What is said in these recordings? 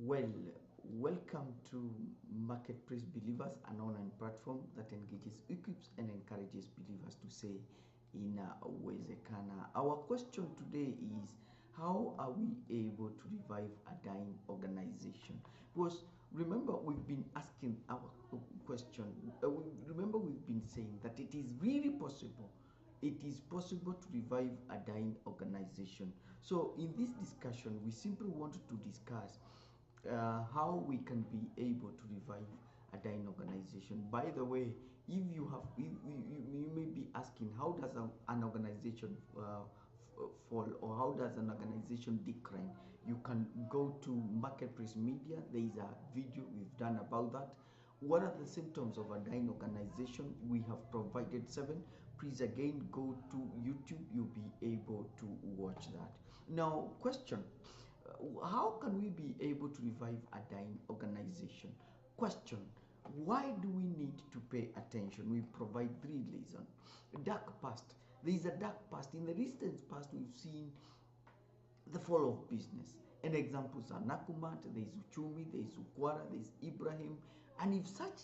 Well, welcome to Marketplace Believers, an online platform that engages, equips, and encourages believers to say, Inawezekana. Our question today is, how are we able to revive a dying organization? Because remember, we've been asking our question, remember, we've been saying that it is really possible. It is possible to revive a dying organization. So, in this discussion, we simply want to discuss how we can be able to revive a dying organization. By the way, if you have, you may be asking, how does an organization fall, or how does an organization decline? You can go to Marketplace Media. There is a video we've done about that. What are the symptoms of a dying organization? We have provided 7. Please again go to YouTube. You'll be able to watch that. Now, question: how can we be able to revive a dying organization? Question: why do we need to pay attention? We provide 3 reasons. Dark past. There is a dark past. In the recent past, we've seen the fall of business. And examples are Nakumat, there is Uchumi, there is Ukwara, there is Ibrahim. And if such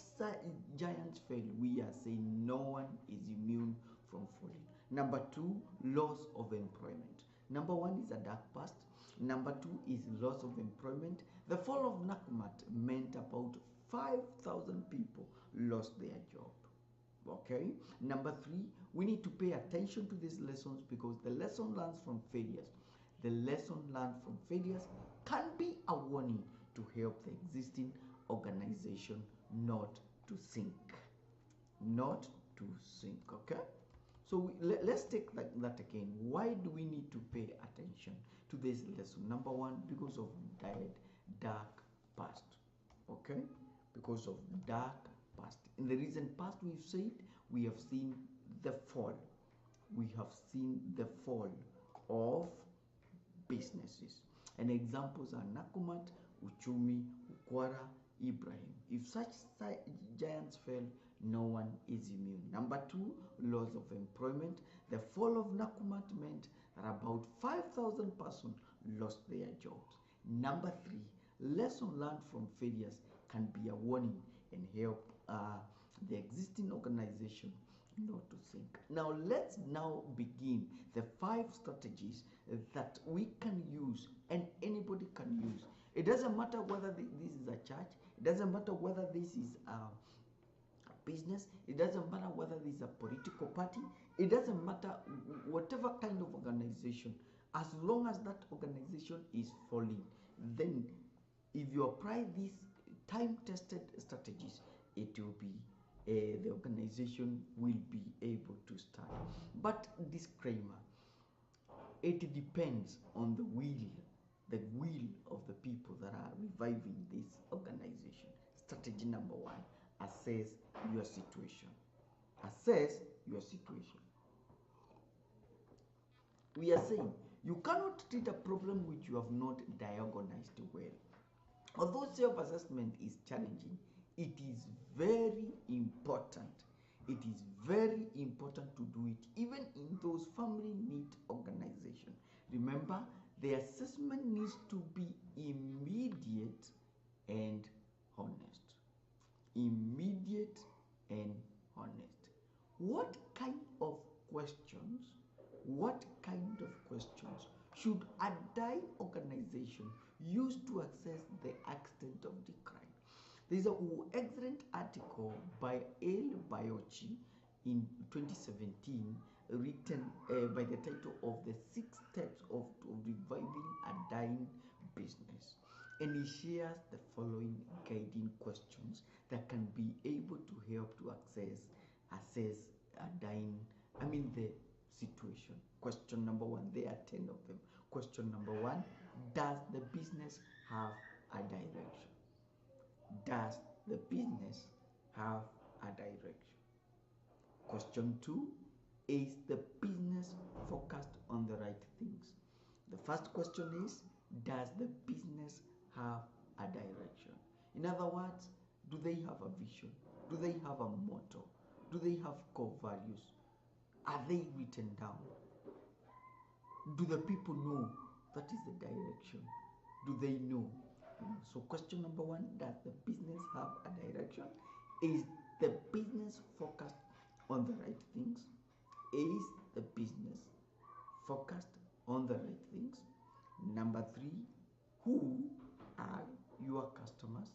giants fail, we are saying no one is immune from falling. Number 2, loss of employment. Number 1 is a dark past. Number 2 is loss of employment. The fall of Nakumat meant about 5,000 people lost their job. Okay. Number 3, we need to pay attention to these lessons, because the lesson learned from failures, the lesson learned from failures can be a warning to help the existing organization not to sink. Not to sink. Okay. So let's take that again. Why do we need to pay attention to this lesson? Number 1, because of dark past. Okay. Because of dark past. In the recent past, we've said we have seen the fall. We have seen the fall of businesses. And examples are Nakumat, Uchumi, Ukwara, Ibrahim. If such giants fail, no one is immune. Number 2, loss of employment. The fall of Nakumat meant that about 5,000 persons lost their jobs. Number 3, lesson learned from failures can be a warning and help the existing organization not to sink. Now let's begin the 5 strategies that we can use and anybody can use. It doesn't matter whether this is a church, it doesn't matter whether this is a business, it doesn't matter whether this is a political party, it doesn't matter whatever kind of organization. As long as that organization is falling, then if you apply these time-tested strategies, it will be the organization will be able to start. But disclaimer, it depends on the will of the people that are reviving this organization. Strategy number 1, assess your situation. Assess your situation. We are saying you cannot treat a problem which you have not diagnosed well. Although self-assessment is challenging, it is very important. It is very important to do it even in those family need organizations. Remember, the assessment needs to be immediate and honest. Immediate and honest. What kind of questions should a dying organization use to assess the extent of decline? There is an excellent article by El Bayochi in 2017 written by the title of The 6 Steps of Reviving a Dying Business. And he shares the following guiding questions that can be able to help to assess the situation. Question number 1, there are 10 of them. Question number 1, does the business have a direction? Does the business have a direction? Question 2, is the business focused on the right things? The first question is, does the business have a direction? In other words, do they have a vision? Do they have a motto? Do they have core values? Are they written down? Do the people know that is the direction? Do they know? So question number one, does the business have a direction? Is the business focused on the right things? Is the business focused on the right things? Number three, who are your customers?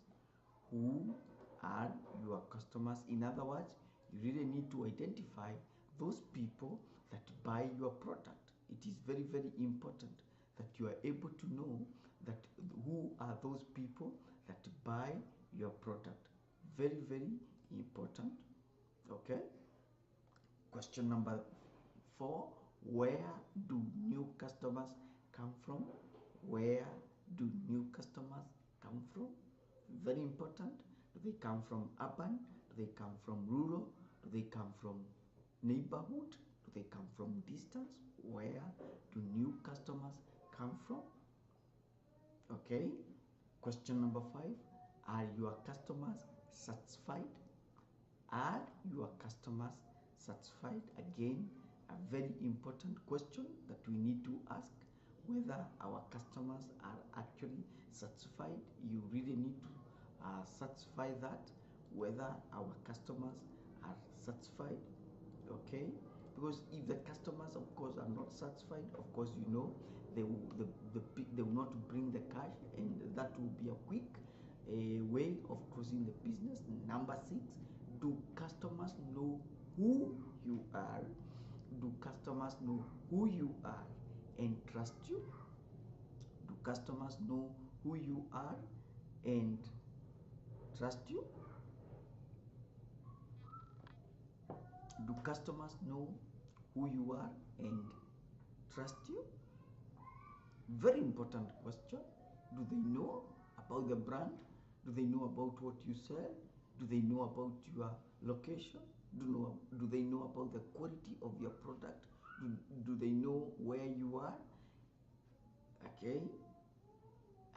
Who are your customers? In other words, you really need to identify those people that buy your product. It is very, very important that you are able to know that who are those people that buy your product. Very, very important. Okay. Question number four, where do new customers come from? Where do new customers come from? Very important. Do they come from urban? Do they come from rural? Do they come from neighborhood? Do they come from distance? Where do new customers come from? Okay. Question number five, are your customers satisfied? Are your customers satisfied? Again, a very important question that we need to ask, whether our customers are actually satisfied. You really need to satisfy that, whether our customers are satisfied. Okay, because if the customers, of course, are not satisfied, of course, you know, they will not bring the cash, and that will be a quick way of closing the business. Number six, do customers know who you are? Do customers know who you are and trust you? Do customers know who you are and trust you? Do customers know who you are and trust you? Very important question. Do they know about the brand? Do they know about what you sell? Do they know about your location? Do they know about the quality of your product? Do they know where you are? Okay.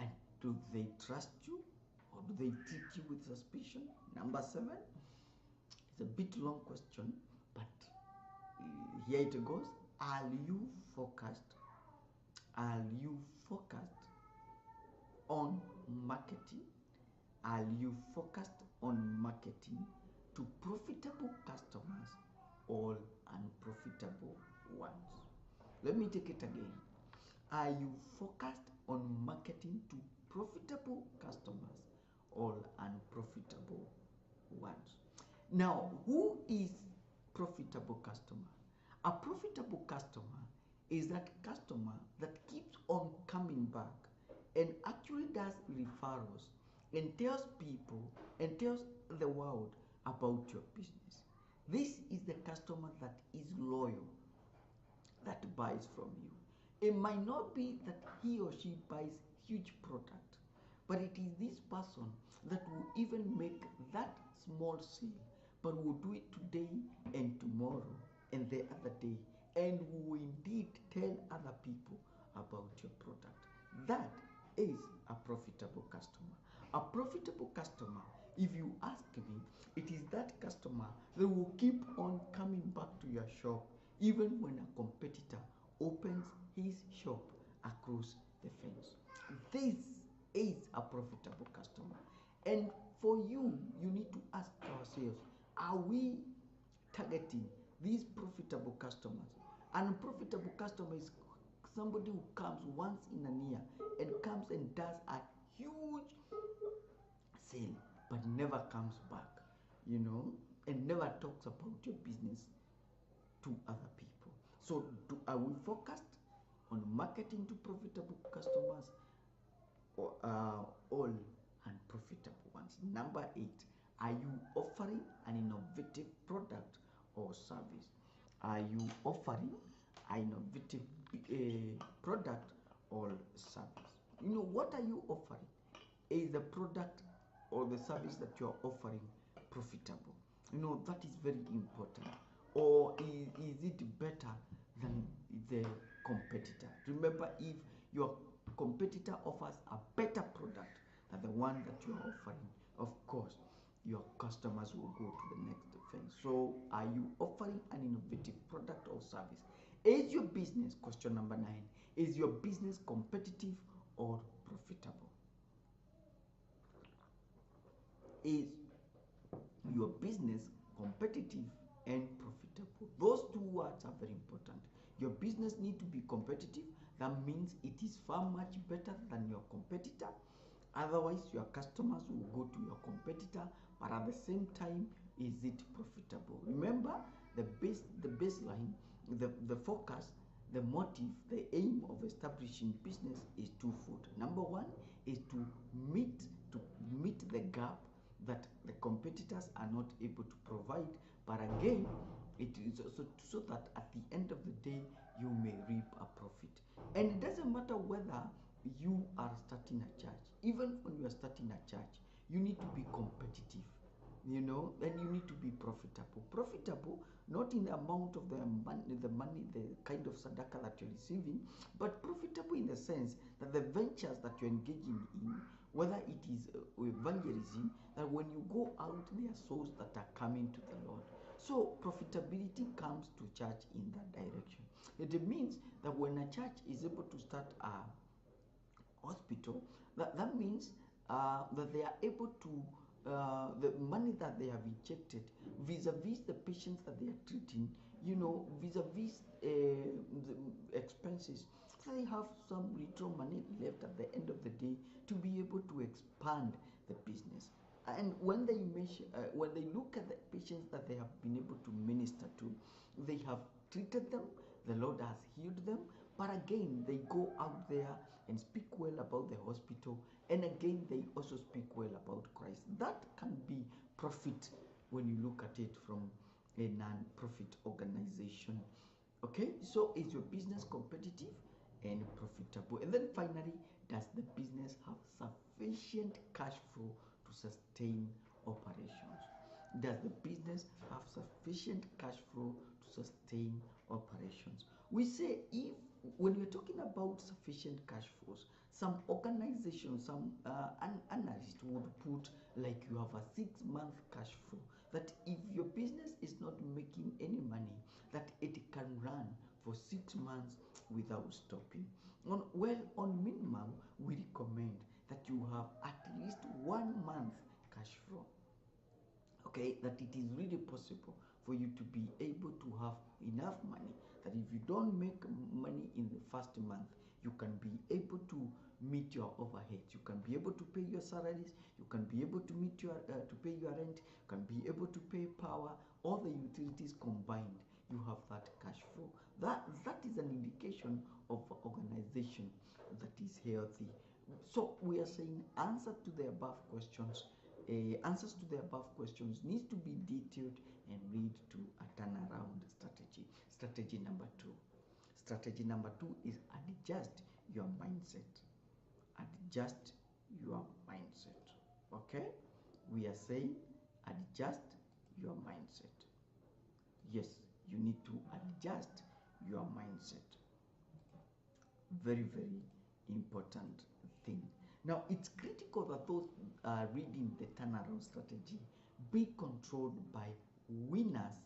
And do they trust you, or do they treat you with suspicion? Number seven, it's a bit long question, but here it goes. Are you focused? Are you focused on marketing? Are you focused on marketing to profitable customers or unprofitable ones? Let me take it again. Are you focused on marketing to profitable customers or unprofitable ones? Now, who is profitable customer? A profitable customer is that customer that keeps on coming back and actually does referrals and tells people and tells the world about your business. This is the customer that is loyal, that buys from you. It might not be that he or she buys huge product, but it is this person that will even make that small sale, but will do it today and tomorrow and the other day, and will indeed tell other people about your product. That is a profitable customer. A profitable customer, if you ask me, it is that customer that will keep on coming back to your shop even when a competitor opens his shop across the fence. This is a profitable customer. And for you, you need to ask ourselves, are we targeting these profitable customers? An unprofitable customer is somebody who comes once in a year and comes and does a huge sale but never comes back, and never talks about your business to other people. So are we focused on marketing to profitable customers or all unprofitable ones? Number 8, are you offering an innovative product or service? Are you offering an innovative product or service? What are you offering? Is the product or the service that you are offering profitable? That is very important. Or is it better than the competitor? Remember, if your competitor offers a better product than the one that you are offering, of course, your customers will go to the next fence. So, are you offering an innovative product or service? Is your business, question number 9, is your business competitive or profitable? is your business competitive and profitable? Those two words are very important. Your business need to be competitive. That means it is far much better than your competitor. Otherwise, your customers will go to your competitor, but at the same time, is it profitable? Remember, the baseline, the focus, the motive, the aim of establishing business is twofold. Number one is to meet the gap that the competitors are not able to provide, but again, it is also so that at the end of the day you may reap a profit. And it doesn't matter whether you are starting a church. Even when you are starting a church, you need to be competitive, and you need to be profitable, not in the amount of the money, the kind of sadaka that you're receiving, but profitable in the sense that the ventures that you're engaging in, whether it is evangelism, that when you go out, there are souls that are coming to the Lord. So profitability comes to church in that direction. It means that when a church is able to start a hospital, that means that they are able to, the money that they have injected vis-a-vis the patients that they are treating, vis-a-vis the expenses, they have some little money left at the end of the day to be able to expand the business. And when they look at the patients that they have been able to minister to, they have treated them, the Lord has healed them, but again, they go out there and speak well about the hospital, and again, they also speak well about Christ. That can be profit when you look at it from a non-profit organization. Okay, so is your business competitive and profitable? And then finally, does the business have sufficient cash flow to sustain operations? Does the business have sufficient cash flow to sustain operations? We say, if when we're talking about sufficient cash flows, some organizations, some analysts would put like you have a 6-month cash flow, that if your business is not making any money, that it can run for 6 months without stopping. On minimum, we recommend that you have at least 1 month cash flow. Okay, that it is really possible for you to be able to have enough money, that if you don't make money in the first month, you can be able to meet your overheads, you can be able to pay your salaries, you can be able to meet your to pay your rent, you can be able to pay power, all the utilities combined, you have that cash flow. That is an indication of organization that is healthy. So we are saying answers to the above questions needs to be detailed and lead to a turnaround strategy. Strategy number two is adjust your mindset. Adjust your mindset. Okay, we are saying adjust your mindset. Yes, you need to adjust your mindset. Very, very important thing. Now, it's critical that those reading the turnaround strategy be controlled by winner's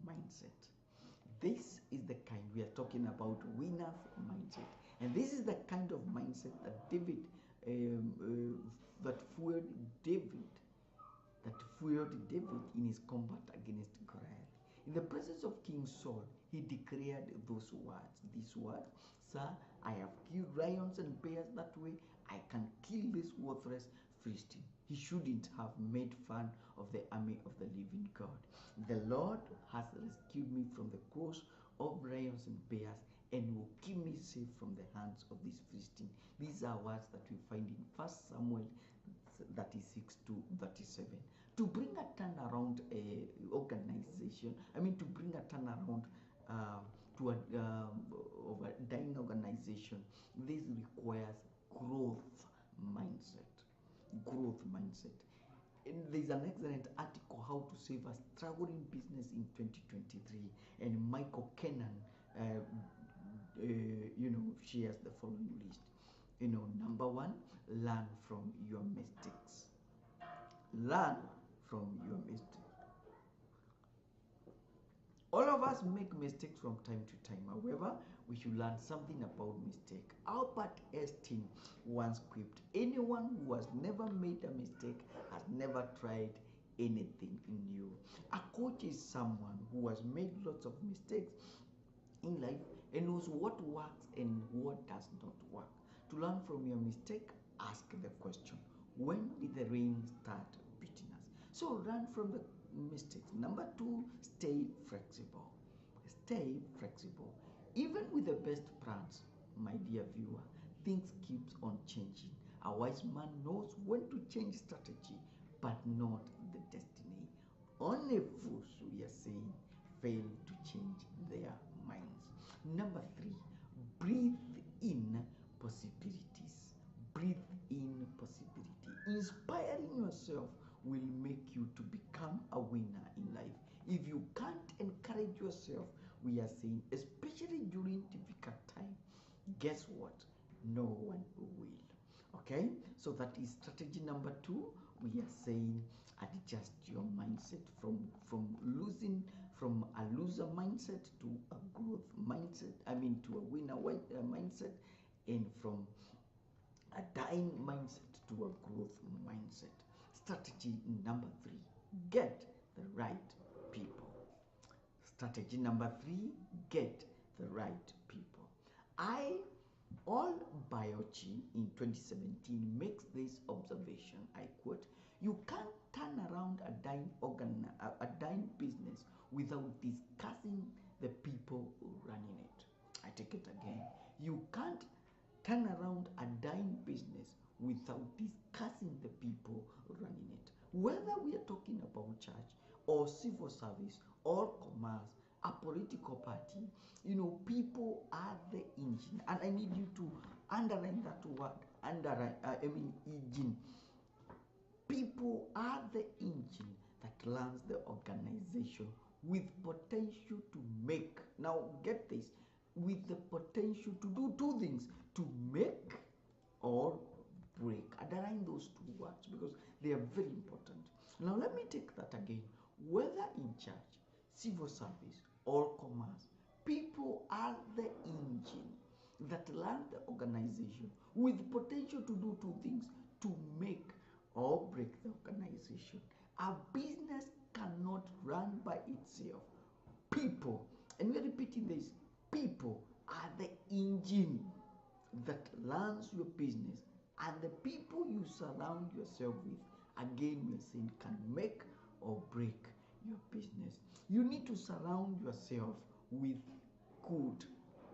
mindset. This is the kind we are talking about, winner's mindset. And this is the kind of mindset that that fueled David in his combat against Goliath. In the presence of King Saul, he declared these words, "Sir, I have killed lions and bears that way. I can kill this worthless Philistine." He shouldn't have made fun of the army of the living God. The Lord has rescued me from the claws of lions and bears and will keep me safe from the hands of this Philistine. These are words that we find in 1 Samuel 36-37. To bring a turnaround organization, to bring a turnaround to of a dying organization, this requires growth mindset. And there's an excellent article, How to Save a Struggling Business in 2023, and Michael Kennan shares the following list. Number one, learn from your mistakes. Learn from your mistakes. All of us make mistakes from time to time. However, we should learn something about mistake. Albert Einstein once quipped, anyone who has never made a mistake has never tried anything new. A coach is someone who has made lots of mistakes in life and knows what works and what does not work. To learn from your mistake, ask the question, when did the rain start beating us? So learn from the mistakes. Number two, stay flexible. Stay flexible. Even with the best plans, my dear viewer, things keeps on changing. A wise man knows when to change strategy, but not the destiny. Only fools, we are saying, fail to change their minds. Number three, breathe in possibilities. Breathe in possibility. Inspiring yourself will make you to become a winner in life. If you can't encourage yourself, we are saying, especially during difficult time, guess what? No one will. Okay, so that is strategy number two. We are saying adjust your mindset from losing, from a loser mindset to a growth mindset. I mean, to a winner mindset, and from a dying mindset to a growth mindset. Strategy number three, get the right people. Strategy number three, get the right people. All Biochi in 2017 makes this observation, I quote, you can't turn around a dying business without discussing the people running it. I take it again. You can't turn around a dying business without discussing the people running it. Whether we are talking about church or civil service or commerce, a political party, people are the engine. And I need you to underline that word, engine. People are the engine that runs the organization with potential to make, now get this, with the potential to do two things, to make or break. Underline those two words because they are very important. Now let me take that again. Whether in church, civil service, or commerce, people are the engine that run the organization with potential to do two things, to make or break the organization. A business cannot run by itself. People, and we're repeating this, people are the engine that runs your business, and the people you surround yourself with, again we're saying, can make or break your business. You need to surround yourself with good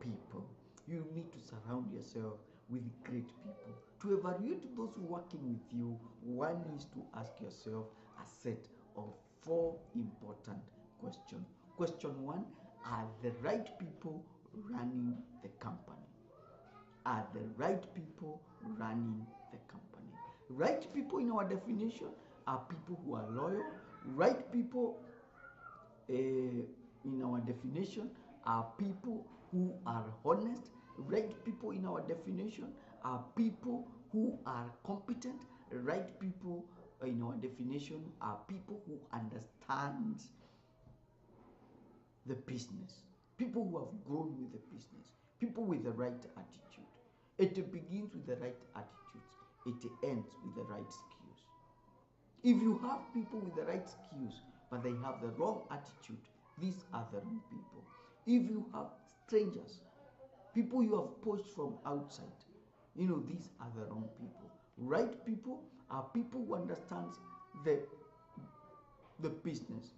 people. You need to surround yourself with great people. To evaluate those working with you, one needs to ask yourself a set of 4 important questions. Question 1, are the right people running the company? Are the right people running the company? Right people in our definition are people who are loyal. Right people in our definition are people who are honest. Right people in our definition are people who are competent. Right people in our definition are people who understand the business, people who have grown with the business, people with the right attitude. It begins with the right attitudes, it ends with the right skills. If you have people with the right skills but they have the wrong attitude, these are the wrong people. If you have strangers, people you have poached from outside, these are the wrong people. Right people are people who understand the business,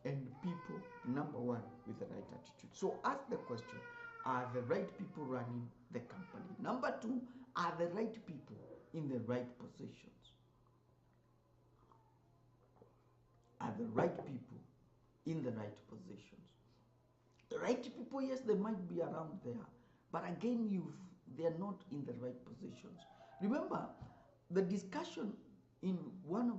and people, number one, with the right attitude. So ask the question, are the right people running the company? Number 2, are the right people in the right positions? Are the right people in the right positions? The right people, yes, they might be around there, but again, they are not in the right positions. Remember, the discussion in one of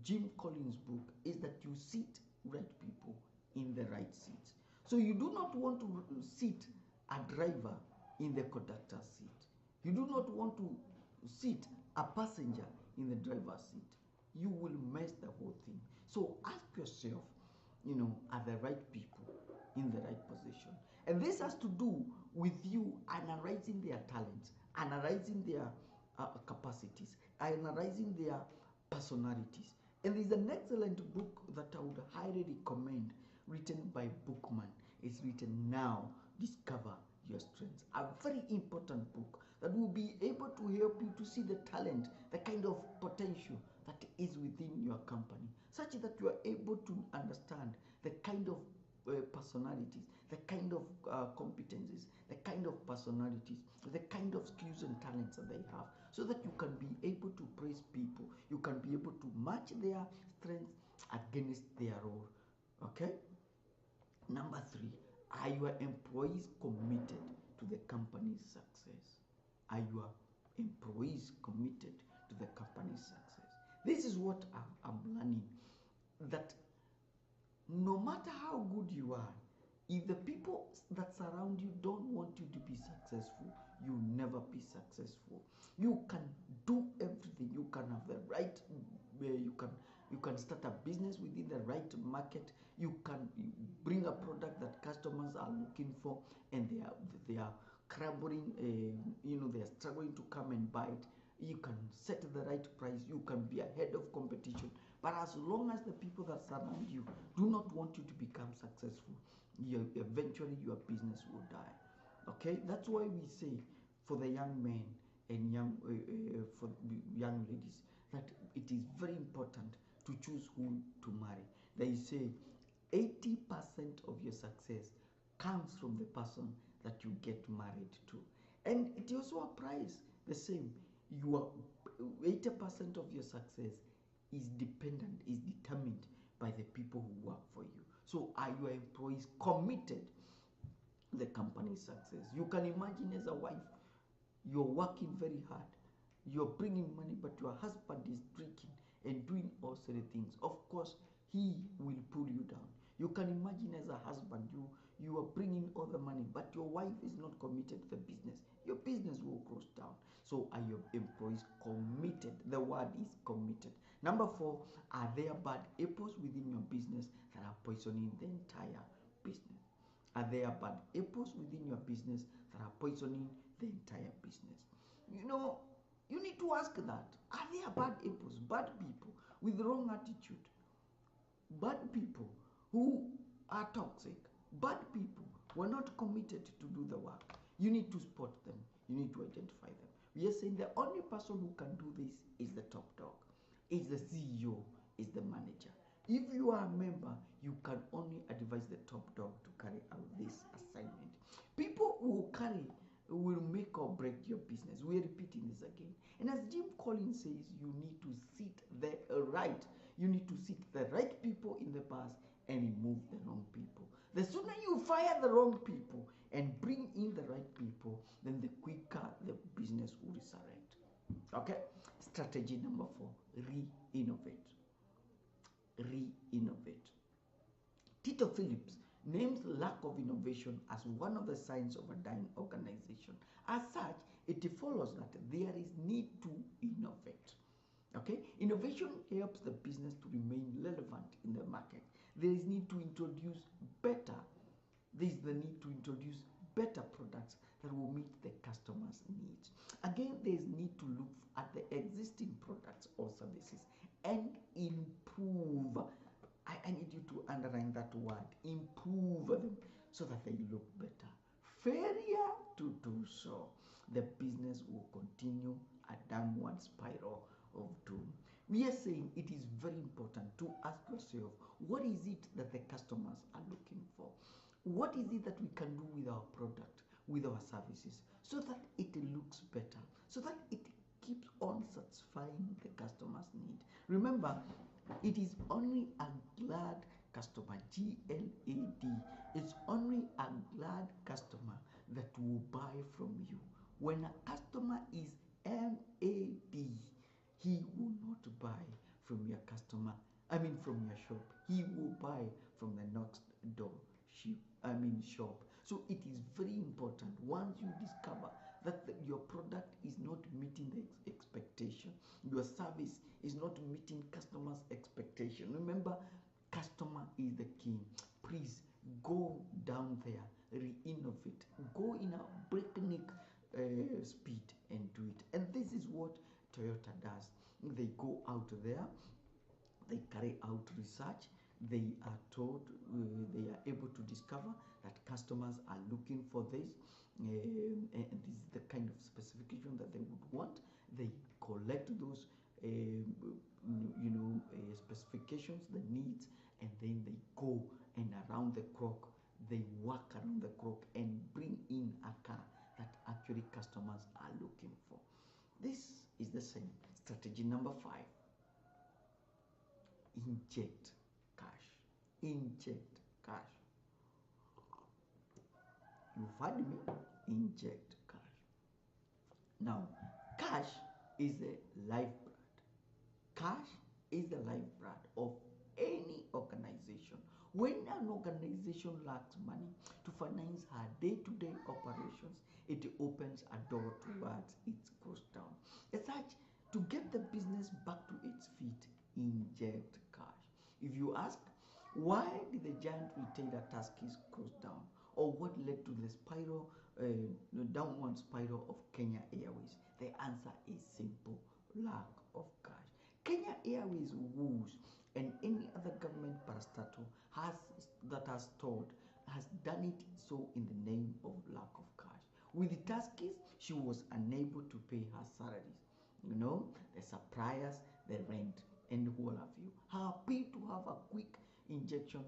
Jim Collins' book is that you sit right people in the right seats. So you do not want to sit a driver in the conductor's seat. You do not want to sit a passenger in the driver's seat. You will mess the whole thing. So ask yourself, are the right people in the right position. And this has to do with you analyzing their talents, analyzing their capacities, analyzing their personalities. And there's an excellent book that I would highly recommend, written by Bookman. It's written Now Discover Your Strengths. A very important book that will be able to help you to see the talent, the kind of potential that is within your company, such that you are able to understand the kind of personalities, the kind of competencies, the kind of personalities, the kind of skills and talents that they have, so that you can be able to praise people, you can be able to match their strengths against their role. Okay? Number 3, are your employees committed to the company's success? Are your employees committed to the company's success? This is what I'm learning, that no matter how good you are, if the people that surround you don't want you to be successful, you'll never be successful. You can do everything. You can have the right, you can start a business within the right market. You can bring a product that customers are looking for, and they are crumbling, they are struggling to come and buy it. You can set the right price. You can be ahead of competition. But as long as the people that surround you do not want you to become successful, eventually your business will die. Okay, that's why we say for the young men and for young ladies that it is very important to choose who to marry. They say 80% of your success comes from the person that you get married to, and it also applies the same. Your 80% of your success is dependent, is determined by the people who work for you. So are your employees committed to the company's success? You can imagine, as a wife, you're working very hard, you're bringing money, but your husband is drinking and doing all sort of things. Of course, he will pull you down. You can imagine, as a husband, you are bringing all the money, but your wife is not committed to the business. Your business will close down. So are your employees committed? The word is committed. Number 4, are there bad apples within your business that are poisoning the entire business? Are there bad apples within your business that are poisoning the entire business? You need to ask that. Are there bad apples, bad people with wrong attitude, bad people who are toxic, bad people who are not committed to do the work? You need to spot them. You need to identify them. We are saying the only person who can do this is the top dog, is the CEO, is the manager. If you are a member, you can only advise the top dog to carry out this assignment. People who will make or break your business. We are repeating this again. And as Jim Collins says, you need to sit you need to sit the right people in the bus and remove the wrong people. The sooner you fire the wrong people and bring in the right people, then the quicker the business will resurrect. Okay? Strategy number 4, re-innovate. Re-innovate. Tito Phillips names lack of innovation as one of the signs of a dying organization. As such, it follows that there is need to innovate. Okay? Innovation helps the business to remain relevant in the market. There is need to introduce better. There is the need to introduce better products that will meet the customer's needs. Again, there is need to look at the existing products or services and improve. I need you to underline that word, improve them, so that they look better. Failure to do so, the business will continue a downward spiral of doom. We are saying it is very important to ask yourself, what is it that the customers are looking for? What is it that we can do with our product, with our services, so that it looks better, so that it keeps on satisfying the customer's need? Remember, it is only a glad customer, G-L-A-D. It's only a glad customer that will buy from you. When a customer is M-A-D, he will not buy from your from your shop. He will buy from the next door shop. So it is very important, once you discover that your product is not meeting the expectation, your service is not meeting customers' expectation. Remember, Customer is the king. Please go down there, re-innovate, go in a breakneck speed and do it. And this is what Toyota does. They go out there, they carry out research, they are told, they are able to discover that customers are looking for this, and this is the kind of specification that they would want. They collect those specifications, the needs, and then they go and around the clock, they work around the clock and bring in a car that actually customers are looking for. This is the same. Strategy number 5. Inject cash. Inject cash. You've heard me. Inject cash. Now, cash is the lifeblood. Cash is the lifeblood of any organization. When an organization lacks money to finance her day-to-day operations, it opens a door towards its cost down. As such, to get the business back to its feet, inject cash. If you ask, why did the giant retailer Tuskys close down? Or what led to the spiral, downward spiral of Kenya Airways? The answer is simple: lack of cash. Kenya Airways woos, and any other government parastatal has done it so in the name of lack of cash. With the Tuskys, she was unable to pay her salaries. The suppliers, the rent, and what have you. Her appeal to have a quick injection,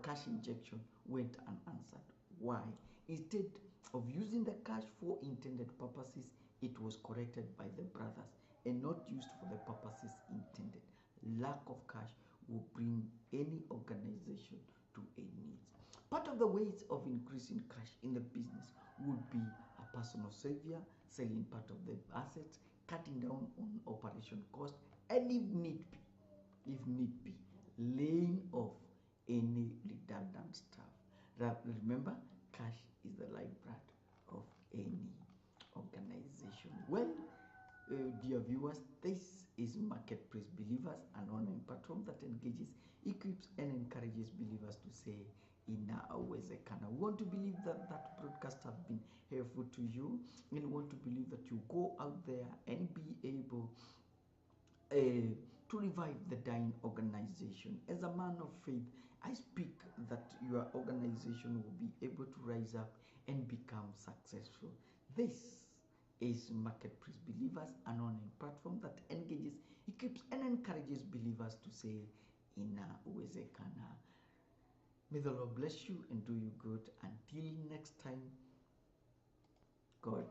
cash injection, went unanswered. Why? Instead of using the cash for intended purposes, it was collected by the brothers and not used for the purposes intended. Lack of cash will bring any organization to a needs. Part of the ways of increasing cash in the business would be a personal savior, selling part of the assets, cutting down on operation cost, and if need be, laying off any redundant staff. Remember, cash is the lifeblood of any organization. Well, dear viewers, this is Marketplace Believers, an online platform that engages, equips, and encourages believers to say, Ina Uwezekana. We want to believe that broadcast have been helpful to you, and we want to believe that you go out there and be able to revive the dying organization. As a man of faith, I speak that your organization will be able to rise up and become successful. This is Marketplace Believers, an online platform that engages, equips, and encourages believers to say, Ina Uwezekana. May the Lord bless you and do you good. Until next time, God